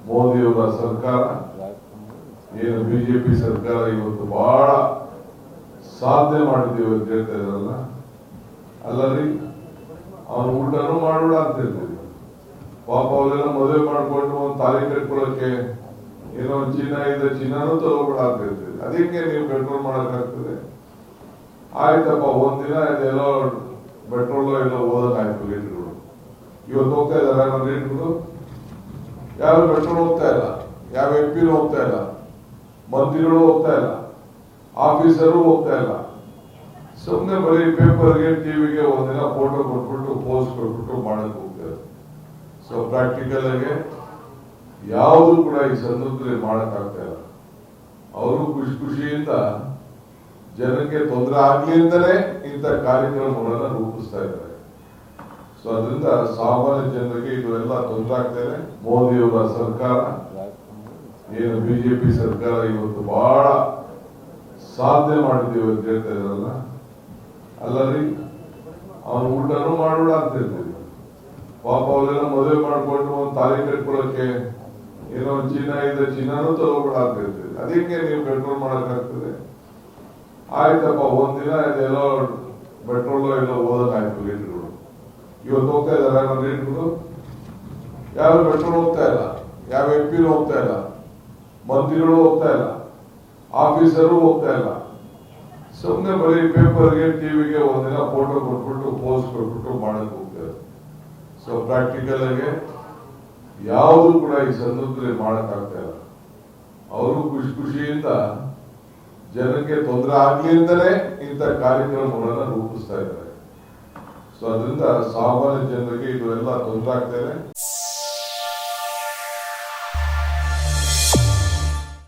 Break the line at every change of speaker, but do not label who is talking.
ಮೋದಿಯವರ ಸರ್ಕಾರ ಏನು ಬಿಜೆಪಿ ಸರ್ಕಾರ ಇವತ್ತು ಬಹಳ ಸಾಧನೆ ಮಾಡಿದ್ದೀವಿ ಅಂತ ಹೇಳ್ತಾ ಇದಾರಲ್ಲ, ಅಲ್ಲರಿ ಅವನು ಊಟನೂ ಮಾಡೋಣ ಅಂತ ಹೇಳ್ತೀವಿ. ಪಾಪ ಅವರೆಲ್ಲ ಮದುವೆ ಮಾಡ್ಕೊಂಡು ಒಂದು ತಾಳಿ ಕಟ್ಕೊಳ್ಳೋಕೆ ಏನೋ ಚಿನ್ನ ಇದೆ, ಚಿನ್ನನೂ ತಗೋಬೇಡ ಅಂತ ಹೇಳ್ತೀವಿ. ಅದಕ್ಕೆ ನೀವು ಪೆಟ್ರೋಲ್ ಮಾಡಕ್ಕಾಗ್ತದೆ? ಆಯ್ತಪ್ಪ, ಒಂದಿನ ಇದೆಲ್ಲೋ ಪೆಟ್ರೋಲ್ ಎಲ್ಲ ಓದಕ್ಕಾಯ್ತು ಲೀಟರ್ಗಳು. ಇವತ್ತು ಹೋಗ್ತಾ ಇದಾರೆ ನಮ್ಮ ಲೀಟರ್ಗಳು? ಯಾರು ಪೆಟ್ರೋಲ್ ಹೋಗ್ತಾ ಇಲ್ಲ, ಯಾವ ಎಂಪಿನೂ ಹೋಗ್ತಾ ಇಲ್ಲ, ಮಂತ್ರಿಗಳು ಹೋಗ್ತಾ ಇಲ್ಲ, ಆಫೀಸರು ಹೋಗ್ತಾ ಇಲ್ಲ. ಸುಮ್ಮನೆ ಬರೀ ಪೇಪರ್ಗೆ ಟಿವಿಗೆ ಒಂದಿನ ಫೋಟೋ ಕೊಟ್ಬಿಟ್ಟು ಪೋಸ್ಟ್ ಕೊಟ್ಬಿಟ್ಟು ಮಾಡಕ್ ಹೋಗ್ತಾರೆ. ಸೊ ಪ್ರಾಕ್ಟಿಕಲ್ ಆಗಿ ಯಾವುದು ಕೂಡ ಈ ಸಂದರ್ಭದಲ್ಲಿ ಮಾಡಕ್ ಆಗ್ತಾ ಇಲ್ಲ. ಅವರು ಖುಷಿಯಿಂದ ಜನಕ್ಕೆ ತೊಂದರೆ ಆಗ್ಲಿ ಅಂತಲೇ ಇಂಥ ಕಾರ್ಯಕ್ರಮಗಳನ್ನ ರೂಪಿಸ್ತಾ ಇದ್ದಾರೆ. ಸೊ ಅದರಿಂದ ಸಾಮಾನ್ಯ ಜನರಿಗೆ ಇದು ಎಲ್ಲ ತೊಂದರೆ ಆಗ್ತಾ ಇದೆ. ಮೋದಿಯವರ ಸರ್ಕಾರ ಏನು ಬಿಜೆಪಿ ಸರ್ಕಾರ ಇವತ್ತು ಬಹಳ ಸಾಧನೆ ಮಾಡಿದ್ದೀವಿ ಅಂತ ಹೇಳ್ತಾ ಇದಾರಲ್ಲ, ಅಲ್ಲರಿ ಅವನು ಊಟನೂ ಮಾಡೋಣ ಅಂತ ಹೇಳ್ತೀವಿ. ಪಾಪ ಅವರೆಲ್ಲ ಮದುವೆ ಮಾಡ್ಕೊಂಡು ಒಂದು ತಾಳಿ ಕಟ್ಕೊಳ್ಳೋಕೆ ಏನೋ ಚಿನ್ನ ಇದೆ, ಚಿನ್ನನೂ ತಗೋಬೇಡ ಅಂತ ಹೇಳ್ತೀವಿ. ಅದಕ್ಕೆ ನೀವು ಪೆಟ್ರೋಲ್ ಮಾಡಕ್ಕಾಗ್ತದೆ? ಆಯ್ತಪ್ಪ, ಒಂದಿನ ಇದೆಲ್ಲೋ ಪೆಟ್ರೋಲ್ ಎಲ್ಲ ಓದಕ್ಕಾಯ್ತು ಲೀಟರ್ಗಳು. ಇವತ್ತು ಹೋಗ್ತಾ ಇದಾರೆ ನಮ್ಮ ಲೀಟರ್ಗಳು? ಯಾರು ಪೆಟ್ರೋಲ್ ಹೋಗ್ತಾ ಇಲ್ಲ, ಯಾವ ಎಂಪಿನೂ ಹೋಗ್ತಾ ಇಲ್ಲ, ಮಂತ್ರಿಗಳು ಹೋಗ್ತಾ ಇಲ್ಲ, ಆಫೀಸರು ಹೋಗ್ತಾ ಇಲ್ಲ. ಸುಮ್ಮನೆ ಬರೀ ಪೇಪರ್ಗೆ ಟಿವಿಗೆ ಒಂದಿನ ಫೋಟೋ ಕೊಟ್ಬಿಟ್ಟು ಪೋಸ್ಟ್ ಕೊಟ್ಬಿಟ್ಟು ಮಾಡಕ್ ಹೋಗ್ತಾರೆ. ಸೊ ಪ್ರಾಕ್ಟಿಕಲ್ ಆಗಿ ಯಾವುದು ಕೂಡ ಈ ಸಂದರ್ಭದಲ್ಲಿ ಮಾಡಕ್ ಆಗ್ತಾ ಇಲ್ಲ. ಅವರು ಖುಷಿಯಿಂದ ಜನಕ್ಕೆ ತೊಂದರೆ ಆಗ್ಲಿ ಅಂತಲೇ ಇಂಥ ಕಾರ್ಯಕ್ರಮಗಳನ್ನ ರೂಪಿಸ್ತಾ ಇದ್ದಾರೆ. ಸೊ ಅದರಿಂದ ಸಾಮಾನ್ಯ ಜನರಿಗೆ ಇದು ಎಲ್ಲ ತೊಂದರೆ ಆಗ್ತಾ ಇದೆ.